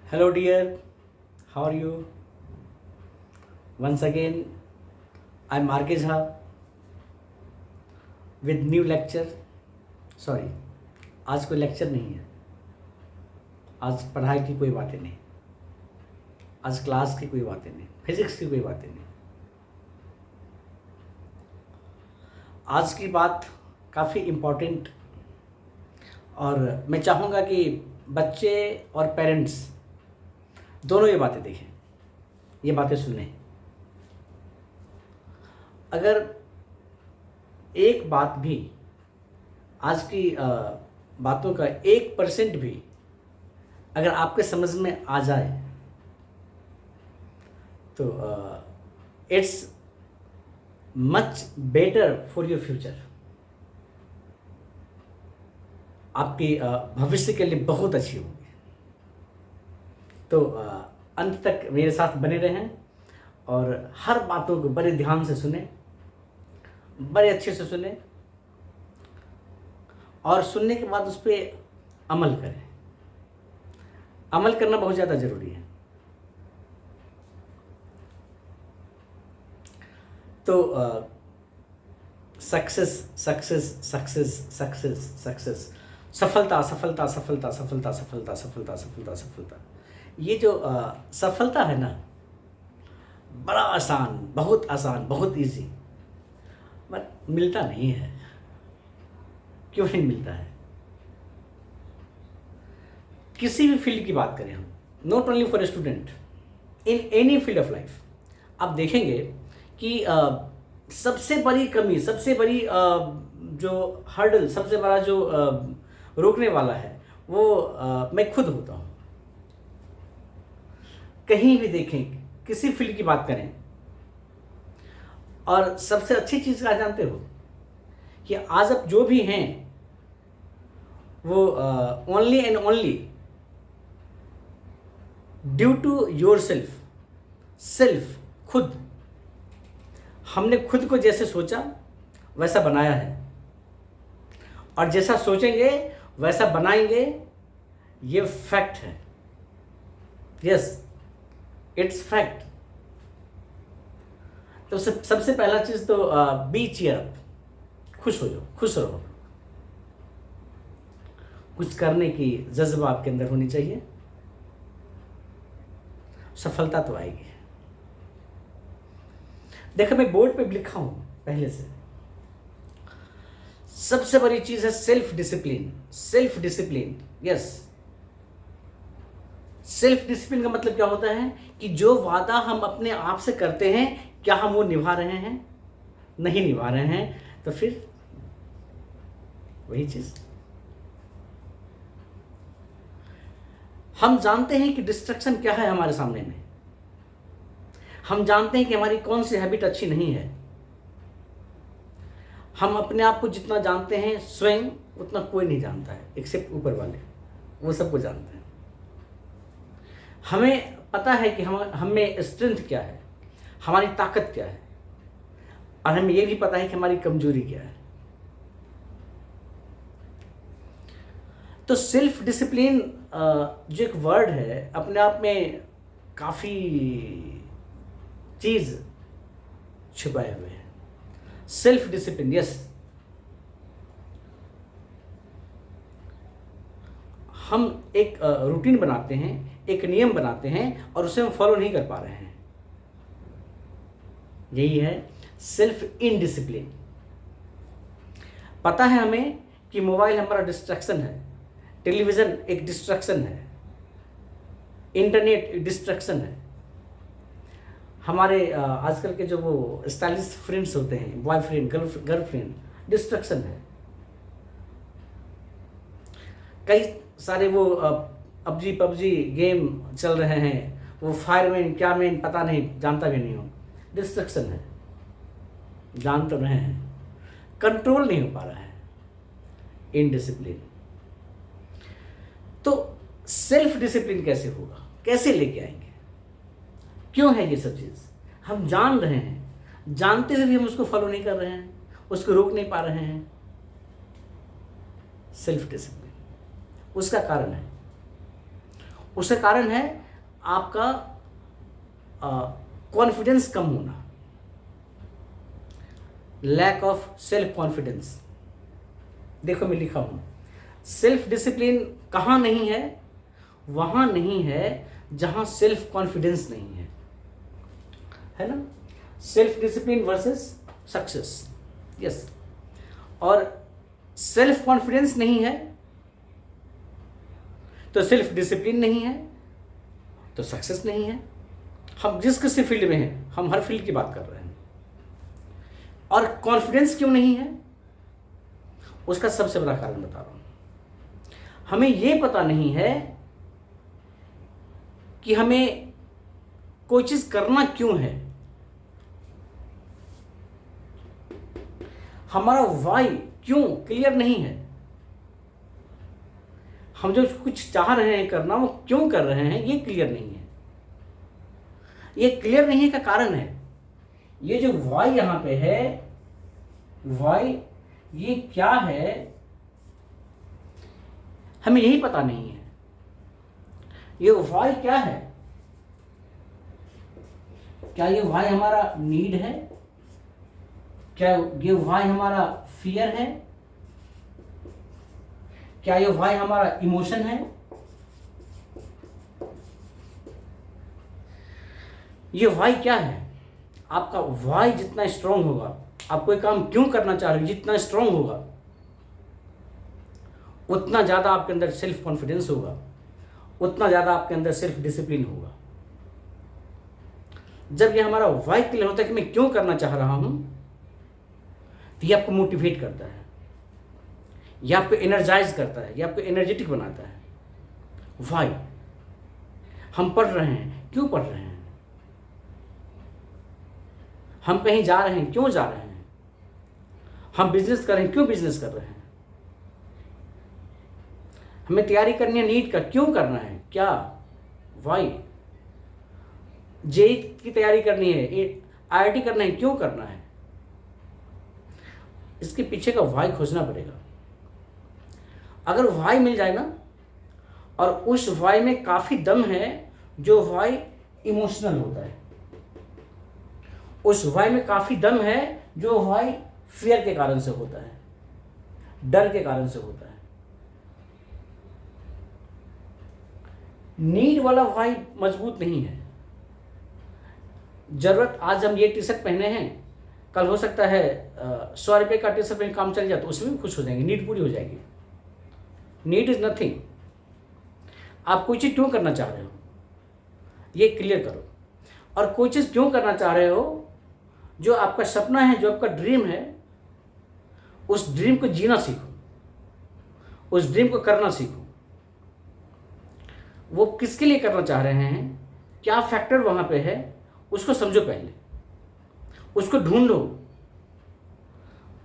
Hello, dear. How are you? Once again, I'm Marquez Jha with new lecture. Sorry, आज कोई lecture नहीं है. आज पढ़ाई की कोई बातें नहीं. आज क्लास की कोई बातें नहीं. फिजिक्स की कोई बातें नहीं. आज की बात काफ़ी इम्पोर्टेंट और मैं चाहूँगा कि बच्चे और पेरेंट्स दोनों ये बातें देखें, ये बातें सुनें. अगर एक बात भी आज की बातों का 1% भी अगर आपके समझ में आ जाए तो it's much better for your future. आपकी भविष्य के लिए बहुत अच्छी होगी. तो अंत तक मेरे साथ बने रहें और हर बातों को बड़े ध्यान से सुने, बड़े अच्छे से सुने और सुनने के बाद उस पर अमल करें. अमल करना बहुत ज़्यादा ज़रूरी है. तो success success success success success, सफलता सफलता सफलता सफलता सफलता सफलता सफलता सफलता. ये जो सफलता है ना, बड़ा आसान, बहुत इजी, बट मिलता नहीं है. क्यों नहीं मिलता है? किसी भी फील्ड की बात करें हम, not only for a student, in any field of life, आप देखेंगे कि सबसे बड़ी कमी, सबसे बड़ी जो हर्डल, सबसे बड़ा जो रोकने वाला है वो मैं खुद होता हूँ. कहीं भी देखें, किसी फील्ड की बात करें, और सबसे अच्छी चीज़ क्या जानते हो कि आज आप जो भी हैं वो only and only due to yourself. खुद, हमने खुद को जैसे सोचा वैसा बनाया है और जैसा सोचेंगे वैसा बनाएंगे. ये फैक्ट है. Yes, it's fact. तो सबसे पहला चीज तो बी चीयर अप. खुश हो जाओ, खुश रहो. कुछ करने की जज्बा आपके अंदर होनी चाहिए. सफलता तो आएगी. देखो, मैं बोर्ड पे लिखा हूं पहले से. सबसे बड़ी चीज है self discipline. Self discipline, yes. Self discipline का मतलब क्या होता है कि जो वादा हम अपने आप से करते हैं, क्या हम वो निभा रहे हैं? नहीं निभा रहे हैं तो फिर वही चीज. हम जानते हैं कि डिस्ट्रक्शन क्या है हमारे सामने में. हम जानते हैं कि हमारी कौन सी हैबिट अच्छी नहीं है. हम अपने आप को जितना जानते हैं स्वयं, उतना कोई नहीं जानता है एक्सेप्ट ऊपर वाले. वो सबको जानते हैं. हमें पता है कि हमें स्ट्रेंथ क्या है, हमारी ताकत क्या है, और हमें ये भी पता है कि हमारी कमजोरी क्या है. तो सेल्फ डिसिप्लिन जो एक वर्ड है, अपने आप में काफ़ी चीज़ छुपाए हुए हैं. Self discipline, yes. हम एक रूटीन बनाते हैं, एक नियम बनाते हैं और उसे हम फॉलो नहीं कर पा रहे हैं. यही है सेल्फ इनडिसिप्लिन. पता है हमें कि मोबाइल हमारा डिस्ट्रैक्शन है, टेलीविज़न एक डिस्ट्रैक्शन है, इंटरनेट डिस्ट्रैक्शन है. हमारे आजकल के जो वो स्टाइलिश फ्रेंड्स होते हैं, बॉयफ्रेंड, गर्लफ्रेंड, डिस्ट्रैक्शन है. कई सारे वो पबजी गेम चल रहे हैं, वो फायरमैन क्या मैन पता नहीं, जानता भी नहीं हूँ. डिस्ट्रैक्शन है. जान तो रहे हैं, कंट्रोल नहीं हो पा रहा है. इनडिसिप्लिन. तो सेल्फ डिसिप्लिन कैसे होगा, कैसे लेके आएंगे? क्यों है ये सब चीज़? हम जान रहे हैं, जानते हुए भी हम उसको फॉलो नहीं कर रहे हैं, उसको रोक नहीं पा रहे हैं. सेल्फ डिसिप्लिन, उसका कारण है उसका कारण है आपका कॉन्फिडेंस कम होना, लैक ऑफ सेल्फ कॉन्फिडेंस। देखो मैं लिखा हूं, सेल्फ डिसिप्लिन कहाँ नहीं है? वहां नहीं है जहां सेल्फ कॉन्फिडेंस नहीं है ना? Self discipline versus success, yes. और सेल्फ कॉन्फिडेंस नहीं है तो सेल्फ डिसिप्लिन नहीं है तो सक्सेस नहीं है। हम जिस किसी फील्ड में हैं, हम हर फील्ड की बात कर रहे हैं। और कॉन्फिडेंस क्यों नहीं है? उसका सबसे बड़ा कारण बता रहा हूं। हमें यह पता नहीं है कि हमें कोई चीज करना क्यों है। हमारा वाई क्यों क्लियर नहीं है। हम जो कुछ चाह रहे हैं करना, वो क्यों कर रहे हैं, ये क्लियर नहीं है। ये क्लियर नहीं है का कारण है ये जो वाई यहां पे है, वाई ये क्या है, हमें यही पता नहीं है। ये वाई क्या है? क्या ये वाई हमारा नीड है? क्या ये वाई हमारा फियर है? क्या ये वाई हमारा इमोशन है? ये वाई क्या है? आपका वाई जितना स्ट्रांग होगा, आप कोई काम क्यों करना चाह रहे हो, जितना स्ट्रांग होगा, उतना ज़्यादा आपके अंदर सेल्फ कॉन्फिडेंस होगा, उतना ज़्यादा आपके अंदर सेल्फ डिसिप्लिन होगा। जब ये हमारा वाई क्लियर होता है कि मैं क्यों करना चाह रहा हूं, तो ये आपको मोटिवेट करता है, ये आपको एनर्जाइज करता है, ये आपको एनर्जेटिक बनाता है। वाई हम पढ़ रहे हैं, क्यों पढ़ रहे हैं? हम कहीं जा रहे हैं, क्यों जा रहे हैं? हम बिजनेस कर रहे हैं, क्यों बिजनेस कर रहे हैं? हमें तैयारी करनी है नीट का, क्यों करना है? क्या वाई? जेई की तैयारी करनी है, आईआईटी करना है, क्यों करना है? इसके पीछे का वाई खोजना पड़ेगा। अगर वाई मिल जाए ना, और उस वाई में काफी दम है, जो वाई इमोशनल होता है, उस वाई में काफी दम है जो वाई फियर के कारण से होता है, डर के कारण से होता है। नीड वाला वाई मजबूत नहीं है। जरूरत, आज हम ये टी शर्ट पहने हैं, कल हो सकता है 100 रुपये का टी शर्ट में काम चल जाए तो उसमें भी खुश हो जाएंगे, नीड पूरी हो जाएगी। Need is nothing. आप कोई चीज़ क्यों करना चाह रहे हो, ये क्लियर करो। और कोई चीज़ क्यों करना चाह रहे हो, जो आपका सपना है, जो आपका ड्रीम है, उस ड्रीम को जीना सीखो, उस ड्रीम को करना सीखो। वो किसके लिए करना चाह रहे हैं, क्या फैक्टर वहां पे है, उसको समझो पहले, उसको ढूंढो।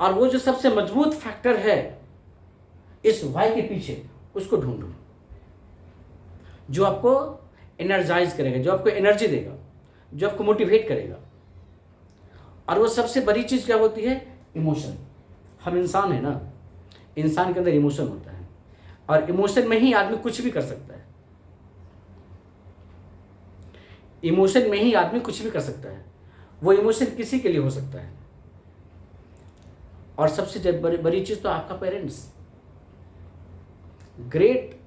और वो जो सबसे मजबूत फैक्टर है इस वाई के पीछे, उसको ढूंढो, जो आपको एनर्जाइज करेगा, जो आपको एनर्जी देगा, जो आपको मोटिवेट करेगा। और वो सबसे बड़ी चीज़ क्या होती है? इमोशन। हम इंसान है ना, इंसान के अंदर इमोशन होता है, और इमोशन में ही आदमी कुछ भी कर सकता है। इमोशन में ही आदमी कुछ भी कर सकता है। वो इमोशन किसी के लिए हो सकता है। और सबसे बड़ी चीज तो आपका parents, great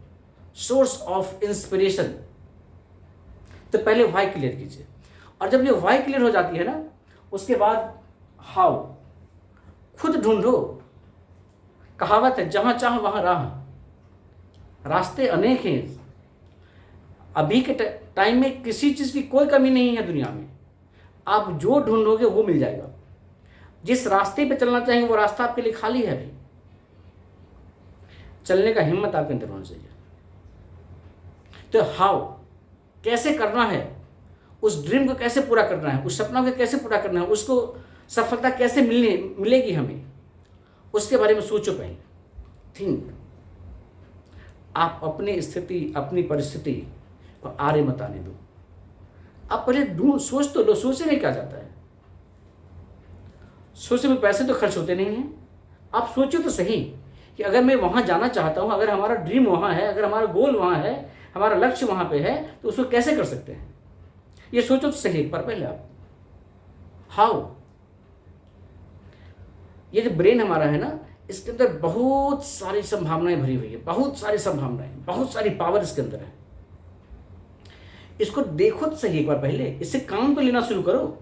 source of inspiration. तो पहले वाई क्लियर कीजिए, और जब ये वाई क्लियर हो जाती है ना, उसके बाद हाउ खुद ढूंढो। कहावत है, जहां चाह वहां राह। रास्ते अनेक हैं। अभी के टाइम में किसी चीज की कोई कमी नहीं है दुनिया में। आप जो ढूंढोगे वो मिल जाएगा। जिस रास्ते पे चलना चाहेंगे वो रास्ता आपके लिए खाली है। अभी चलने का हिम्मत आपके अंदर होना चाहिए। तो हाउ, कैसे करना है, उस ड्रीम को कैसे पूरा करना है, उस सपना को कैसे पूरा करना है, उसको सफलता कैसे मिलेगी हमें, उसके बारे में सोचो पहले। थिंक। आप अपनी स्थिति, अपनी परिस्थिति को आरे मत आने दो। आप पहले सोच तो लो। सोचने में क्या जाता है? सोचने में पैसे तो खर्च होते नहीं हैं। आप सोचो तो सही कि अगर मैं वहां जाना चाहता हूं, अगर हमारा ड्रीम वहां है, अगर हमारा गोल वहां है, हमारा लक्ष्य वहाँ पे है, तो उसको कैसे कर सकते हैं? ये सोचो तो सही एक बार पहले आप। हाउ? ये जो ब्रेन हमारा है ना, इसके अंदर बहुत सारी संभावनाएं भरी हुई है, बहुत सारी संभावनाएं, बहुत सारी पावर इसके अंदर है। इसको देखो तो सही एक बार पहले, इससे काम तो लेना शुरू करो।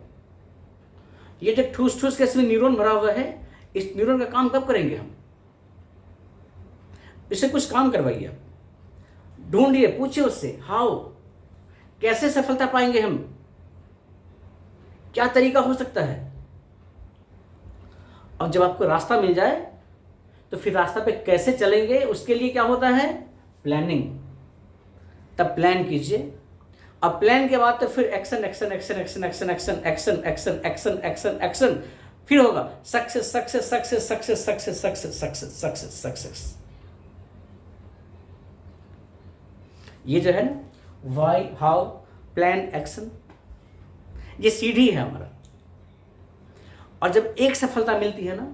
ये जो ठूस ठूस के इसमें न्यूरॉन भरा हुआ है, इस न्यूरॉन का काम कब करेंगे हम? इससे कुछ काम करवाइए आप, ढूंढिए, पूछिए उससे, हाउ, कैसे सफलता पाएंगे हम, क्या तरीका हो सकता है। और जब आपको रास्ता मिल जाए तो फिर रास्ता पे कैसे चलेंगे, उसके लिए क्या होता है? प्लानिंग। तब प्लान कीजिए, अब प्लान के बाद तो फिर action action action action action action action action action action action, फिर होगा success success success success success success success success success. ये जो है ना, वाई, हाउ, प्लान, एक्शन, ये सीढ़ी है हमारा। और जब एक सफलता मिलती है ना,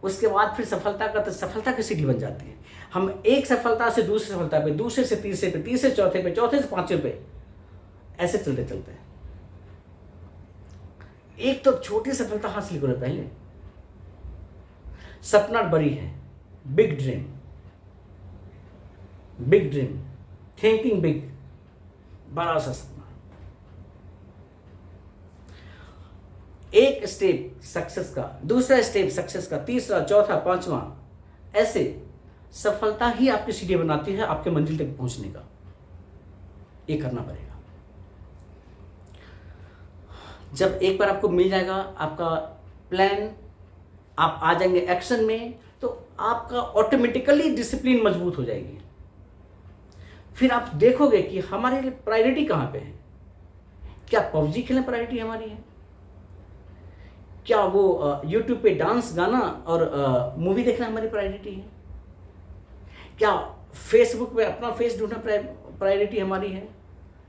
उसके बाद फिर सफलता की सीढ़ी बन जाती है। हम एक सफलता से दूसरी सफलता पे, दूसरे से तीसरे पे, तीसरे से चौथे पे, चौथे से पांचवें पे, ऐसे चलते चलते हैं। एक तो छोटी सफलता हासिल करो पहले। सपना बड़ी है, big dream, big dream, thinking big, बड़ा सा सपना। एक स्टेप सक्सेस का, दूसरा स्टेप सक्सेस का, तीसरा, चौथा, पांचवा, ऐसे सफलता ही आपकी सीढ़ी बनाती है आपके मंजिल तक पहुंचने का। ये करना पड़ेगा। जब एक बार आपको मिल जाएगा आपका प्लान, आप आ जाएंगे एक्शन में, तो आपका ऑटोमेटिकली डिसिप्लिन मजबूत हो जाएगी। फिर आप देखोगे कि हमारे लिए प्रायोरिटी कहाँ पे है। क्या पबजी खेलना प्रायोरिटी हमारी है? क्या वो यूट्यूब पे डांस, गाना और मूवी देखना हमारी प्रायोरिटी है? क्या फेसबुक पे अपना फेस ढूंढना प्रायोरिटी हमारी है?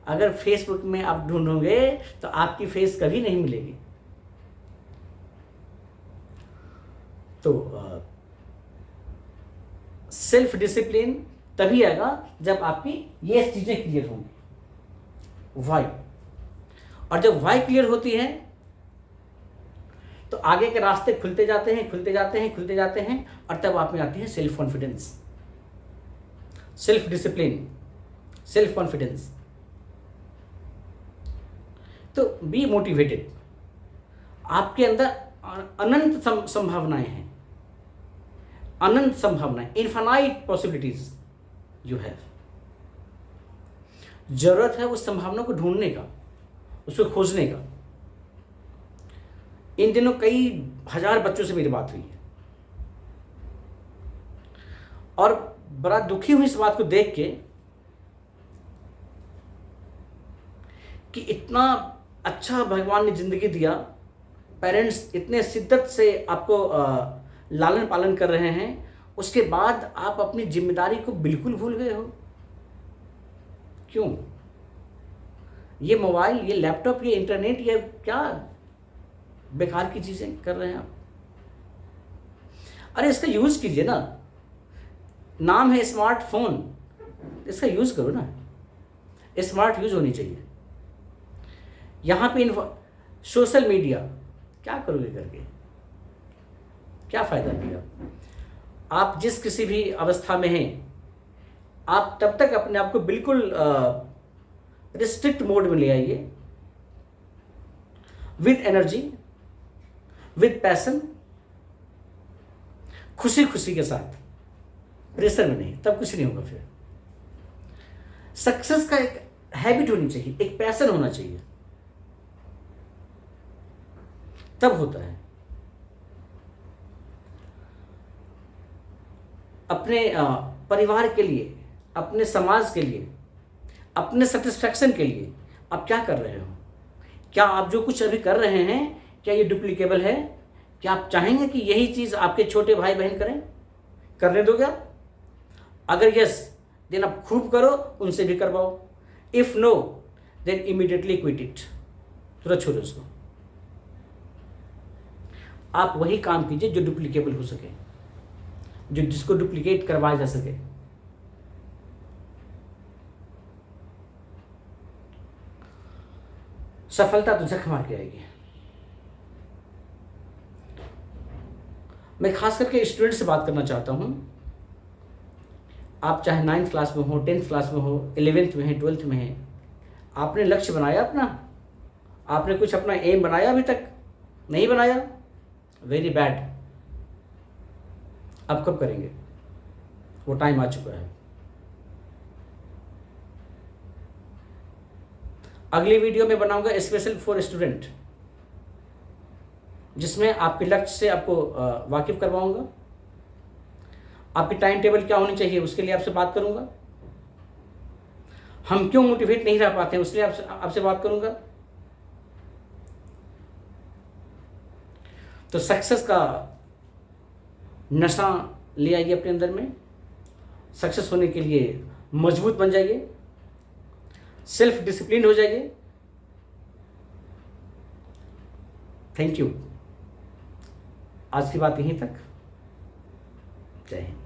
अगर फेसबुक में आप ढूंढोगे तो आपकी फेस कभी नहीं मिलेगी। तो सेल्फ डिसिप्लिन तभी आएगा जब आपकी ये चीजें क्लियर होंगी, वाई। और जब वाई क्लियर होती है तो आगे के रास्ते खुलते जाते हैं, खुलते जाते हैं, खुलते जाते हैं, और तब आप में आती है self confidence, self discipline, self confidence. तो बी मोटिवेटेड। आपके अंदर अनंत संभावनाएं हैं, अनंत संभावनाएं, इनफाइनाइट पॉसिबिलिटीज यू हैव। जरूरत है उस संभावना को ढूंढने का, उसको खोजने का। इन दिनों कई हजार बच्चों से मेरी बात हुई है, और बड़ा दुखी हूं इस बात को देख के कि इतना अच्छा भगवान ने जिंदगी दिया, पेरेंट्स इतने शिद्दत से आपको लालन पालन कर रहे हैं, उसके बाद आप अपनी जिम्मेदारी को बिल्कुल भूल गए हो। क्यों? ये मोबाइल, ये लैपटॉप, ये इंटरनेट, ये क्या बेकार की चीजें कर रहे हैं आप। अरे इसका यूज कीजिए ना, नाम है स्मार्टफोन, इसका यूज करो ना, स्मार्ट यूज होनी चाहिए। यहां पे सोशल मीडिया क्या करोगे करके, क्या फायदा किया? आप जिस किसी भी अवस्था में हैं, आप तब तक अपने आप को बिल्कुल रिस्ट्रिक्ट मोड में ले आइए, विद एनर्जी, विद पैशन, खुशी खुशी के साथ, प्रेशर में नहीं, तब कुछ नहीं होगा। फिर सक्सेस का एक हैबिट होनी चाहिए, एक पैशन होना चाहिए, तब होता है। अपने परिवार के लिए, अपने समाज के लिए, अपने सेटिस्फैक्शन के लिए आप क्या कर रहे हो? क्या आप जो कुछ अभी कर रहे हैं, क्या ये डुप्लीकेबल है? क्या आप चाहेंगे कि यही चीज़ आपके छोटे भाई बहन करें? करने दोगे आप? अगर यस, देन आप खूब करो, उनसे भी करवाओ। If no, then immediately quit it, तुरंत छोड़ो उसको। आप वही काम कीजिए जो डुप्लीकेबल हो सके, जो जिसको डुप्लीकेट करवाया जा सके। सफलता तो झक मार के आएगी। मैं खास करके स्टूडेंट से बात करना चाहता हूँ। आप चाहे 9th क्लास में हो, 10th क्लास में हो, 11th में है, 12th में है, आपने लक्ष्य बनाया अपना? आपने कुछ अपना एम बनाया? अभी तक नहीं बनाया? Very bad. अब कब करेंगे? वो टाइम आ चुका है। अगली वीडियो में बनाऊंगा स्पेशल फॉर स्टूडेंट, जिसमें आपके लक्ष्य से आपको वाकिफ करवाऊंगा। आपकी टाइम टेबल क्या होनी चाहिए उसके लिए आपसे बात करूंगा। हम क्यों मोटिवेट नहीं रह पाते हैं उसलिए आपसे बात करूंगा। तो सक्सेस का नशा ले आइए अपने अंदर में। सक्सेस होने के लिए मजबूत बन जाइए, सेल्फ डिसिप्लिन हो जाइए। Thank you. आज की बात यहीं तक। जय हिंद।